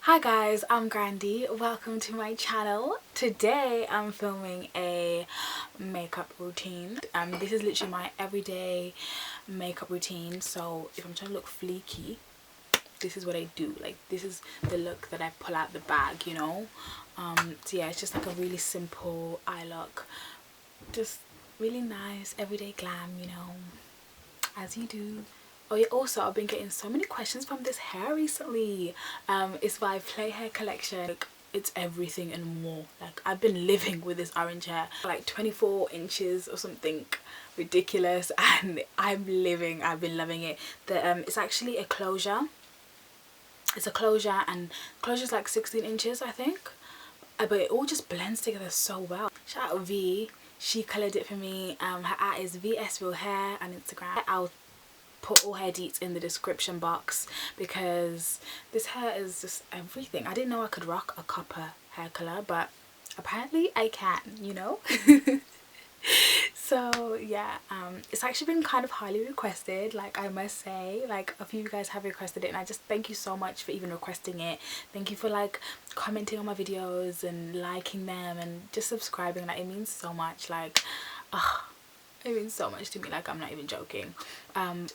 Hi guys, I'm Grandy. Welcome to my channel. Today I'm filming a makeup routine. This is literally my everyday makeup routine. So if I'm trying to look fleeky, this is what I do. Like, this is the look that I pull out the bag, you know. So yeah, it's just like a really simple eye look, just really nice everyday glam, you know, as you do. Oh yeah, also I've been getting so many questions from this hair recently. It's my play hair collection. Like, it's everything and more. Like, I've been living with this orange hair, like 24 inches or something ridiculous, and I've been loving it. It's actually a closure. It's a closure, and closure is like 16 inches I think, but it all just blends together so well. Shout out V, she colored it for me. Her at is VS Real Hair on Instagram. I'll put all her deets in the description box because this hair is just everything. I didn't know I could rock a copper hair color, but apparently I can, you know. So yeah, it's actually been kind of highly requested, like, I must say. Like, a few of you guys have requested it, and I just thank you so much for even requesting it. Thank you for like commenting on my videos and liking them and just subscribing. Like, it means so much. Like, it means so much to me, like, I'm not even joking.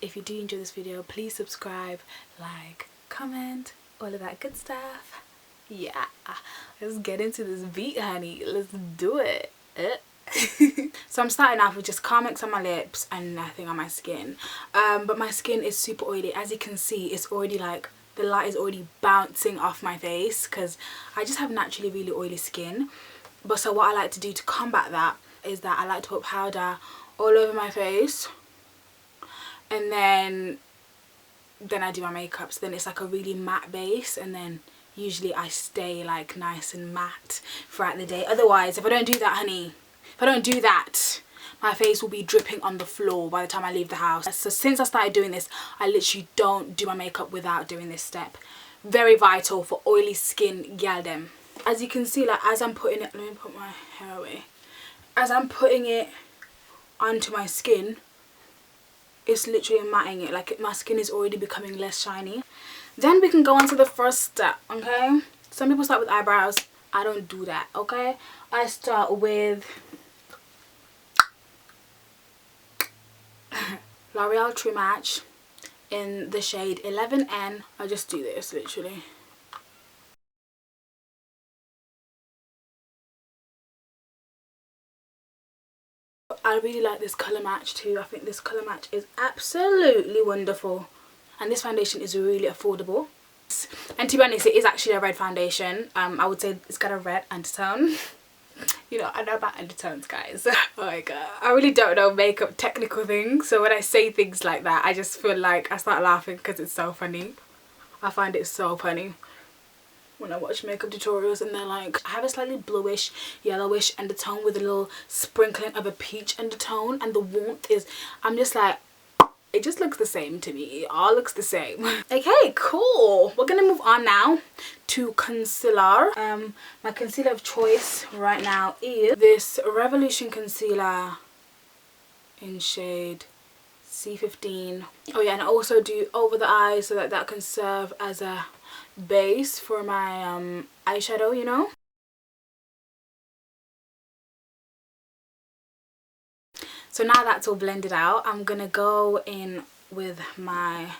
If you do enjoy this video, please subscribe, like, comment, all of that good stuff. Yeah, let's get into this beat, honey. Let's do it. So I'm starting off with just Carmex on my lips and nothing on my skin. But my skin is super oily. As you can see, it's already like, the light is already bouncing off my face because I just have naturally really oily skin. But so what I like to do to combat that is that I like to put powder all over my face, and then I do my makeup. So then it's like a really matte base, and then usually I stay like nice and matte throughout the day. Otherwise, if I don't do that, honey, if I don't do that, my face will be dripping on the floor by the time I leave the house. So since I started doing this, I literally don't do my makeup without doing this step. Very vital for oily skin, gal dem. As you can see, like, as I'm putting it, let me put my hair away. As I'm putting it onto my skin, it's literally matting it. Like, my skin is already becoming less shiny. Then we can go on to the first step, okay? Some people start with eyebrows. I don't do that, okay? I start with L'Oreal True Match in the shade 11N. I just do this literally. I really like this colour match too. I think this colour match is absolutely wonderful, and this foundation is really affordable. And to be honest, it is actually a red foundation. I would say it's got a red undertone. You know, I know about undertones, guys. Oh my god, I really don't know makeup technical things, so when I say things like that, I just feel like I start laughing because it's so funny. I find it so funny when I watch makeup tutorials and they're like, I have a slightly bluish yellowish undertone with a little sprinkling of a peach undertone, and the warmth is, I'm just like, it just looks the same to me. It all looks the same. Okay, cool. We're gonna move on now to concealer. My concealer of choice right now is this Revolution concealer in shade C15. Oh yeah, and I also do over the eyes so that that can serve as a base for my eyeshadow, you know. So now that's all blended out, I'm gonna go in with my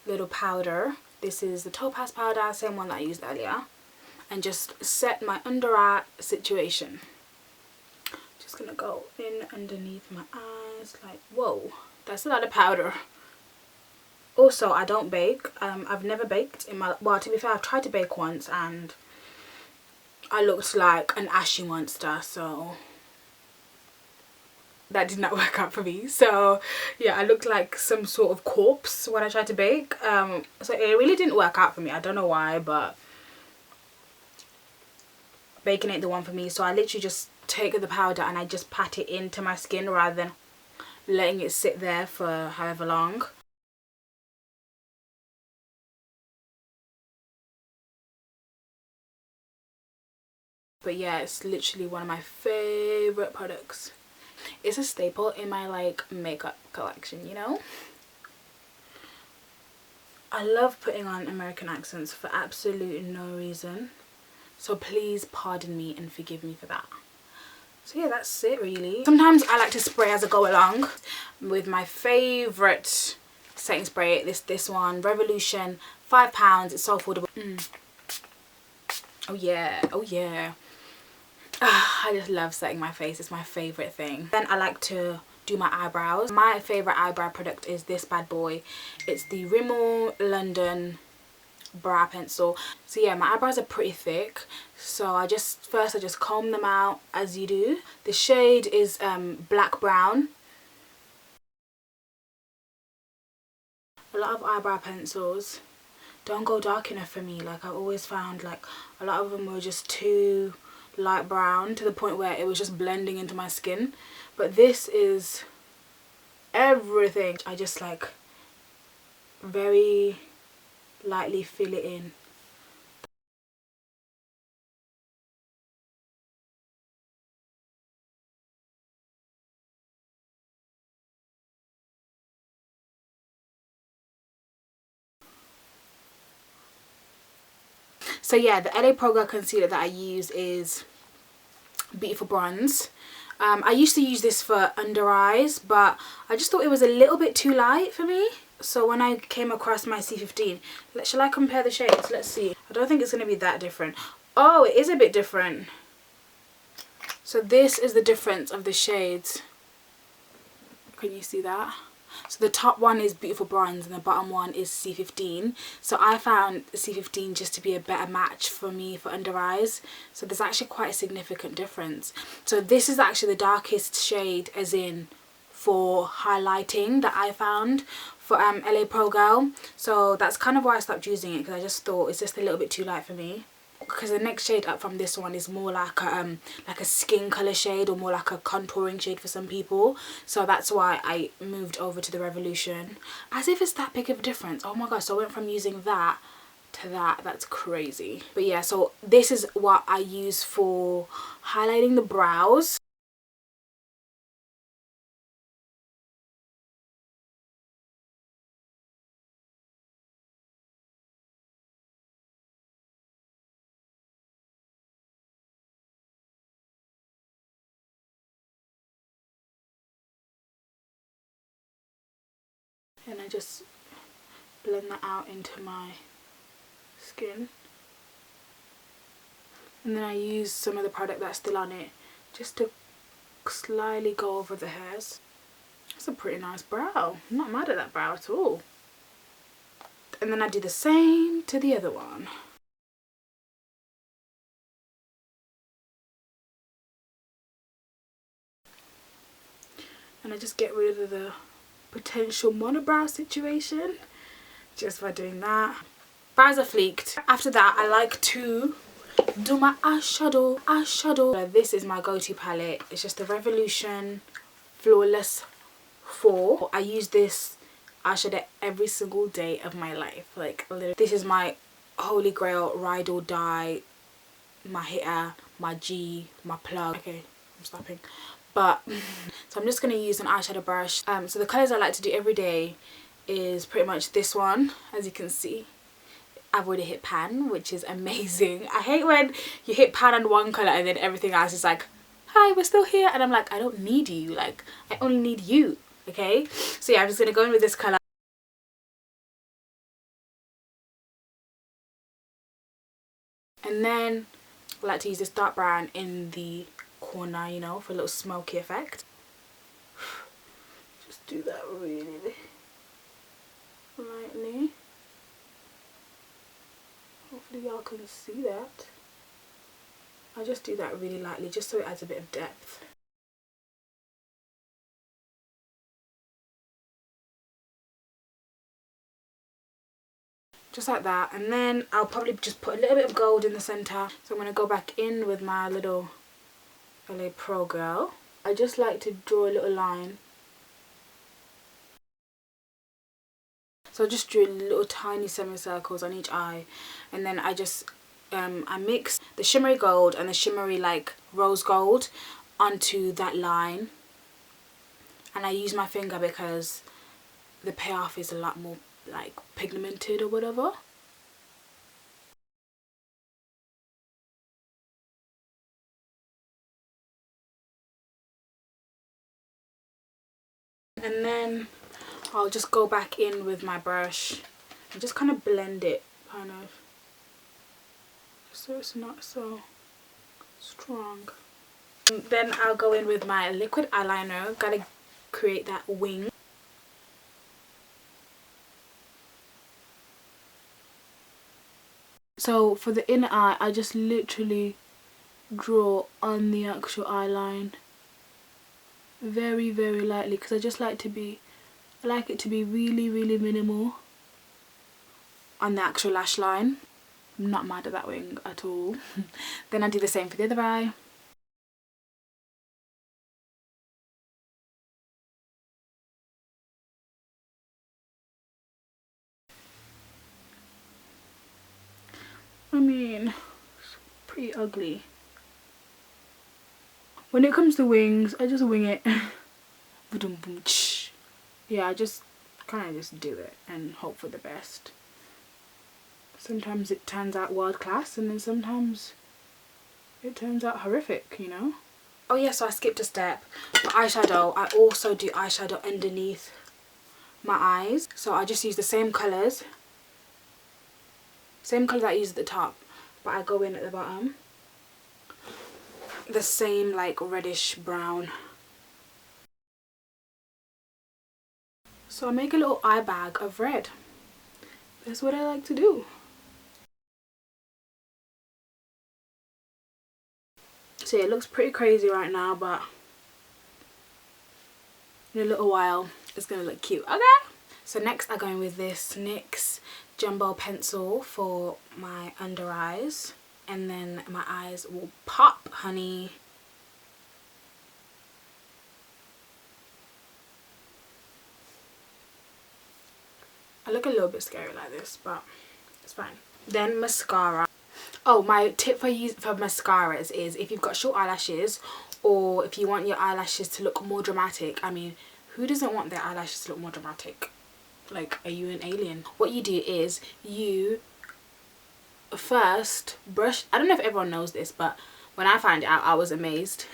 little powder. This is the topaz powder, same one that I used earlier, and just set my under eye situation. Just gonna go in underneath my eyes, like, whoa, that's a lot of powder. Also, I don't bake. I've never baked in my, well, to be fair, I've tried to bake once and I looked like an ashy monster, so that did not work out for me. So yeah, I looked like some sort of corpse when I tried to bake. So it really didn't work out for me. I don't know why, but baking ain't the one for me. So I literally just take the powder and I just pat it into my skin rather than letting it sit there for however long. But yeah, it's literally one of my favorite products. It's a staple in my like makeup collection, you know. I love putting on American accents for absolute no reason. So please pardon me and forgive me for that. So yeah, that's it really. Sometimes I like to spray as I go along with my favourite setting spray. This one, Revolution, £5. It's so affordable. Oh yeah, oh yeah. I just love setting my face. It's my favourite thing. Then I like to do my eyebrows. My favourite eyebrow product is this bad boy. It's the Rimmel London brow pencil. So yeah, my eyebrows are pretty thick, so I just comb them out as you do. The shade is black brown. A lot of eyebrow pencils don't go dark enough for me. Like, I always found like a lot of them were just too light brown to the point where it was just blending into my skin, but this is everything. I just like very lightly fill it in. So yeah, the LA Pro Girl concealer that I use is Beautiful Bronze. I used to use this for under eyes, but I just thought it was a little bit too light for me. So when I came across my C15, shall I compare the shades? Let's see. I don't think it's going to be that different. Oh, it is a bit different. So this is the difference of the shades. Can you see that? So the top one is Beautiful Bronze and the bottom one is C15. So I found C15 just to be a better match for me for under eyes. So there's actually quite a significant difference. So this is actually the darkest shade as in for highlighting that I found for LA Pro Girl. So that's kind of why I stopped using it, because I just thought it's just a little bit too light for me. Because the next shade up from this one is more like a skin colour shade, or more like a contouring shade for some people. So that's why I moved over to the Revolution. As if it's that big of a difference. Oh my gosh, so I went from using that to that. That's crazy. But yeah, so this is what I use for highlighting the brows. And I just blend that out into my skin. And then I use some of the product that's still on it just to slightly go over the hairs. It's a pretty nice brow. I'm not mad at that brow at all. And then I do the same to the other one. And I just get rid of the potential monobrow situation just by doing that. Brows are fleeked. After that, I like to do my eyeshadow. This is my go-to palette. It's just the Revolution Flawless 4. I use this eyeshadow every single day of my life. Like, literally. This is my holy grail, ride or die, my hitter, my G, my plug. Okay, I'm stopping. But so I'm just going to use an eyeshadow brush. So the colours I like to do every day is pretty much this one. As you can see, I've already hit pan, which is amazing. I hate when you hit pan on one colour and then everything else is like, hi, we're still here. And I'm like, I don't need you. Like, I only need you. Okay, so yeah, I'm just going to go in with this colour. And then I like to use this dark brown in the corner, you know, for a little smoky effect. Just do that really lightly. Hopefully y'all can see that. I just do that really lightly just so it adds a bit of depth. Just like that, and then I'll probably just put a little bit of gold in the centre. So I'm going to go back in with my little LA Pro Girl. I just like to draw a little line. So I just drew little tiny semicircles on each eye, and then I just I mix the shimmery gold and the shimmery like rose gold onto that line, and I use my finger because the payoff is a lot more like pigmented or whatever. And then I'll just go back in with my brush and just kind of blend it, kind of, so it's not so strong. And then I'll go in with my liquid eyeliner. Gotta create that wing. So for the inner eye, I just literally draw on the actual eye line very, very lightly, because I just like to be, I like it to be really, really minimal on the actual lash line. I'm not mad at that wing at all. Then I do the same for the other eye. I mean, it's pretty ugly. When it comes to wings, I just wing it. Yeah, I just kind of just do it and hope for the best. Sometimes it turns out world class, and then sometimes it turns out horrific, you know. Oh yeah, so I skipped a step. For eyeshadow, I also do eyeshadow underneath my eyes. So I just use the same colours. Same colours I use at the top, but I go in at the bottom. The same like reddish brown. So I make a little eye bag of red. That's what I like to do. So yeah, it looks pretty crazy right now, but in a little while it's gonna look cute. Okay, so next I go in with this NYX jumbo pencil for my under eyes, and then my eyes will pop, honey. I look a little bit scary like this, but it's fine. Then mascara. Oh, my tip for mascaras is, if you've got short eyelashes, or if you want your eyelashes to look more dramatic. I mean, who doesn't want their eyelashes to look more dramatic? Like, are you an alien? What you do is you first brush. I don't know if everyone knows this, but when I found it out, I was amazed.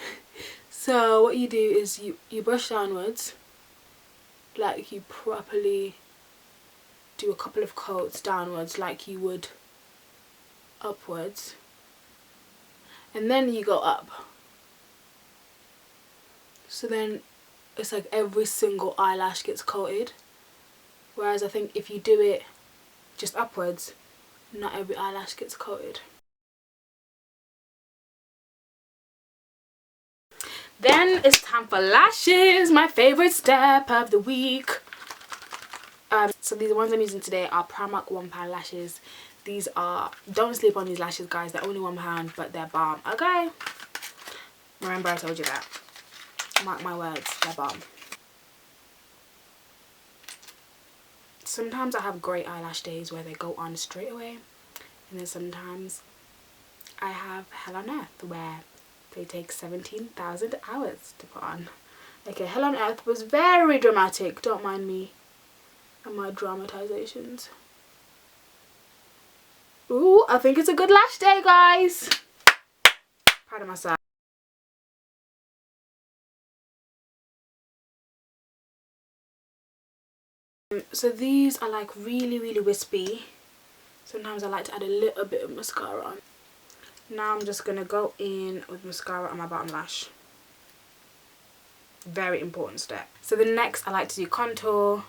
So what you do is you brush downwards, like you properly do a couple of coats downwards like you would upwards, and then you go up. So then it's like every single eyelash gets coated, whereas I think if you do it just upwards, not every eyelash gets coated. Then it's time for lashes, my favorite step of the week. So these ones I'm using today are Primark £1 lashes. These are, don't sleep on these lashes, guys. They're only £1, but they're bomb. Okay, remember I told you that. Mark my words, they're bomb. Sometimes I have great eyelash days where they go on straight away, and then sometimes I have hell on earth where they take 17,000 hours to put on. Okay, hell on earth was very dramatic, don't mind me and my dramatizations. Ooh, I think it's a good lash day, guys. Proud of myself. So these are like really, really wispy. Sometimes I like to add a little bit of mascara on. Now I'm just gonna go in with mascara on my bottom lash. Very important step. So the next, I like to do contour.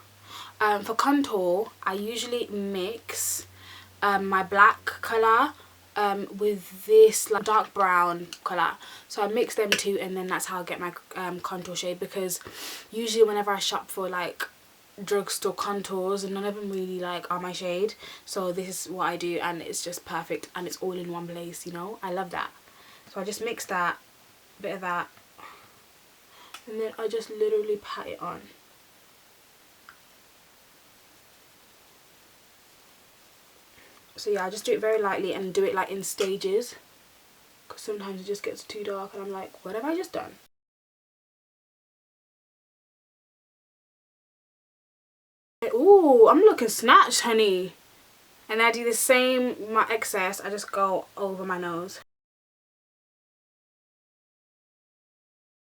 For contour, I usually mix my black colour with this like dark brown colour. So I mix them two, and then that's how I get my contour shade, because usually whenever I shop for like drugstore contours, none of them really like are my shade. So this is what I do, and it's just perfect, and it's all in one place, you know. I love that. So I just mix that, bit of that, and then I just literally pat it on. So yeah, I just do it very lightly and do it like in stages, because sometimes it just gets too dark and I'm like, what have I just done? Ooh, I'm looking snatched, honey. And I do the same, my excess, I just go over my nose.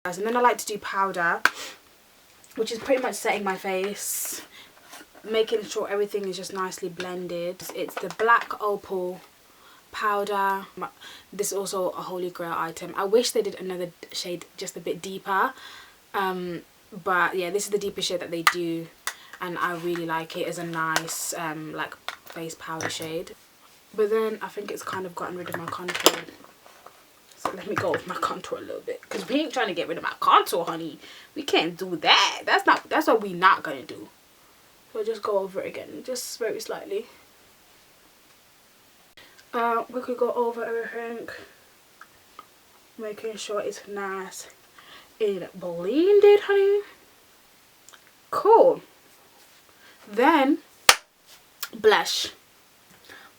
And then I like to do powder, which is pretty much setting my face, making sure everything is just nicely blended. It's the black opal powder. This is also a holy grail item. I wish they did another shade just a bit deeper, but yeah, this is the deepest shade that they do, and I really like it as a nice like face powder shade. But then I think it's kind of gotten rid of my contour, so let me go with my contour a little bit, because we ain't trying to get rid of my contour, honey. We can't do that. That's what we not gonna do. So just go over it again, just very slightly. We could go over everything, making sure it's nice and blended, honey. Cool. Then blush,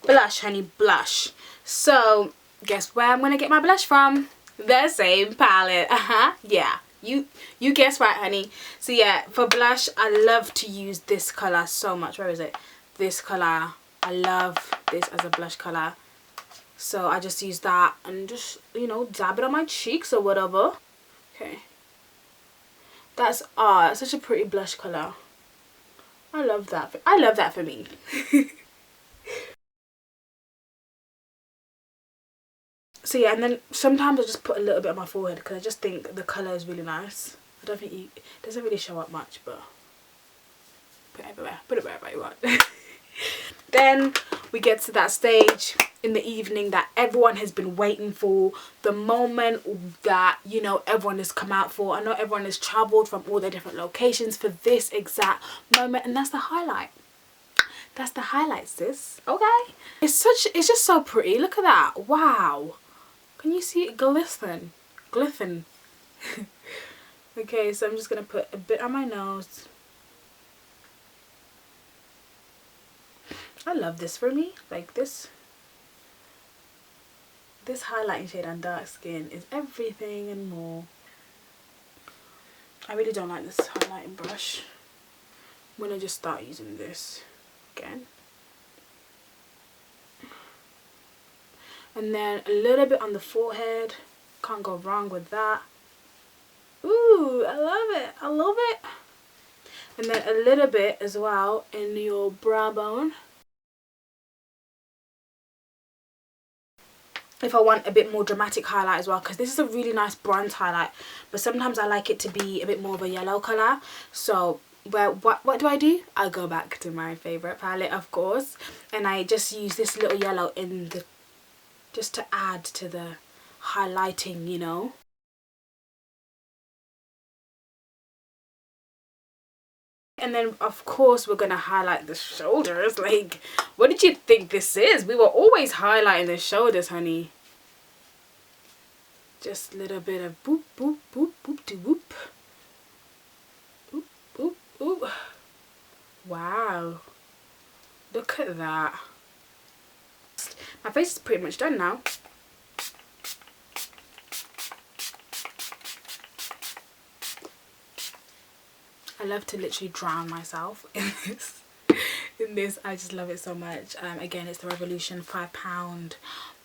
honey, blush. So guess where I'm gonna get my blush from? The same palette. Yeah, you guessed right, honey. So yeah, for blush I love to use this color so much. Where is it? This color. I love this as a blush color, so I just use that and just, you know, dab it on my cheeks or whatever. Okay, that's such a pretty blush color. I love that. I love that for me. So yeah, and then sometimes I just put a little bit on my forehead because I just think the colour is really nice. I don't think it doesn't really show up much, but put it everywhere. Put it wherever you want. Then we get to that stage in the evening that everyone has been waiting for. The moment that, you know, everyone has come out for. I know everyone has travelled from all their different locations for this exact moment, and that's the highlight. That's the highlight, sis. Okay? It's just so pretty. Look at that. Wow. Can you see it glisten? Glisten. Okay, so I'm just going to put a bit on my nose. I love this for me. Like this highlighting shade on dark skin is everything and more. I really don't like this highlighting brush. I'm going to just start using this again. And then a little bit on the forehead. Can't go wrong with that. Ooh, I love it. I love it. And then a little bit as well in your brow bone. If I want a bit more dramatic highlight as well, because this is a really nice bronze highlight, but sometimes I like it to be a bit more of a yellow colour. So what do? I go back to my favourite palette, of course, and I just use this little yellow in the, just to add to the highlighting, you know. And then of course we're gonna highlight the shoulders. Like, what did you think this is? We were always highlighting the shoulders, honey. Just a little bit of boop boop boop boop de whoop. Boop boop boop. Wow, look at that. My face is pretty much done now. I love to literally drown myself in this. I just love it so much. Again, it's the Revolution £5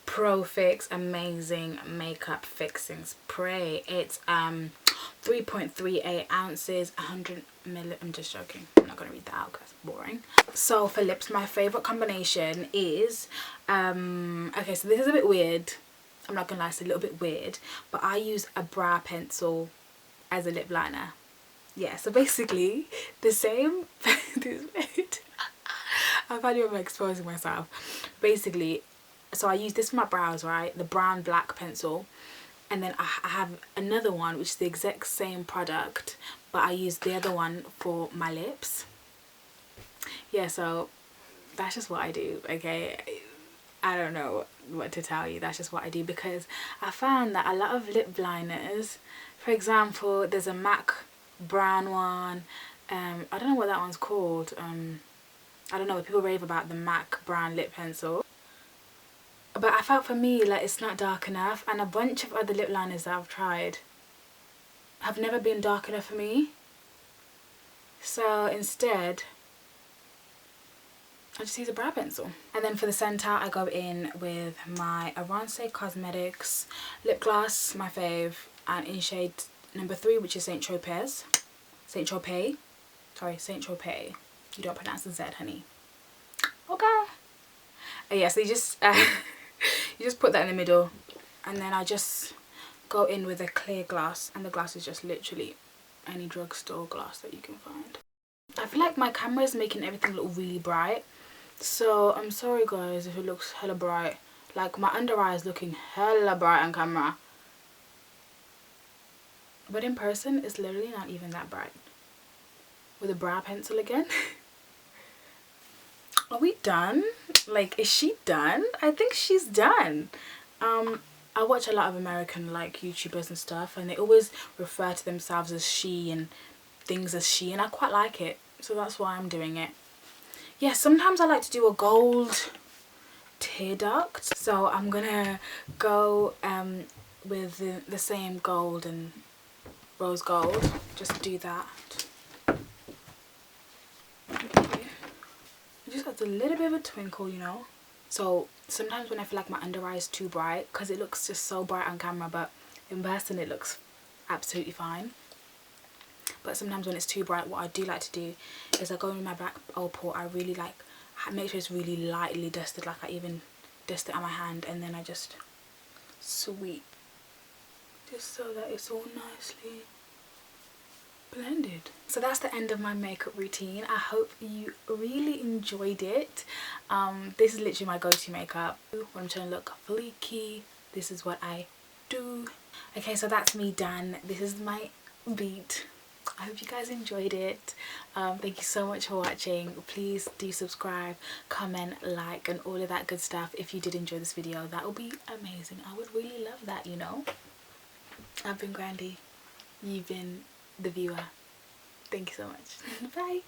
Pro Fix Amazing Makeup Fixing Spray. It's 3.38 ounces, 100 ml. I'm just joking. I'm not gonna read that out because it's boring. So for lips, my favorite combination is okay, so this is a bit weird. I'm not gonna lie, it's a little bit weird, but I use a brow pencil as a lip liner. Yeah, so basically the same. I can't even exposing myself. Basically, so I use this for my brows, right? The brown black pencil, and then I have another one which is the exact same product, but I use the other one for my lips. Yeah, so that's just what I do. Okay, I don't know what to tell you. That's just what I do, because I found that a lot of lip liners, for example, there's a MAC brown one, I don't know what that one's called, I don't know, but people rave about the MAC brown lip pencil, but I felt for me like it's not dark enough, and a bunch of other lip liners that I've tried have never been dark enough for me. So instead I just use a brow pencil. And then for the center, I go in with my Avance Cosmetics lip gloss, my fave, and in shade number 3, which is Saint Tropez. Saint Tropez. Sorry, Saint Tropez. You don't pronounce the Z, honey. Okay. Yeah, so you just you just put that in the middle, and then I just go in with a clear glass, and the glass is just literally any drugstore glass that you can find. I feel like my camera is making everything look really bright, so I'm sorry guys if it looks hella bright. Like my under eye is looking hella bright on camera, but in person it's literally not even that bright. With a brow pencil again. Are we done? Like, is she done? I think she's done. I watch a lot of American like YouTubers and stuff, and they always refer to themselves as she and things as she, and I quite like it, so that's why I'm doing it. Yeah, sometimes I like to do a gold tear duct, so I'm gonna go with the same gold and rose gold. Just do that. It just adds a little bit of a twinkle, you know. So sometimes when I feel like my under eye is too bright, because it looks just so bright on camera, but in person it looks absolutely fine. But sometimes when it's too bright, what I do like to do is I go in with my black opal. I really like make sure it's really lightly dusted, like I even dust it on my hand, and then I just sweep just so that it's all nicely blended. So that's the end of my makeup routine. I hope you really enjoyed it. This is literally my go-to makeup when I'm trying to look fleeky. This is what I do. Okay, so that's me done. This is my beat. I hope you guys enjoyed it. Thank you so much for watching. Please do subscribe, comment, like, and all of that good stuff. If you did enjoy this video, that would be amazing. I would really love that, you know. I've been Grandy. You've been the viewer. Thank you so much. Bye.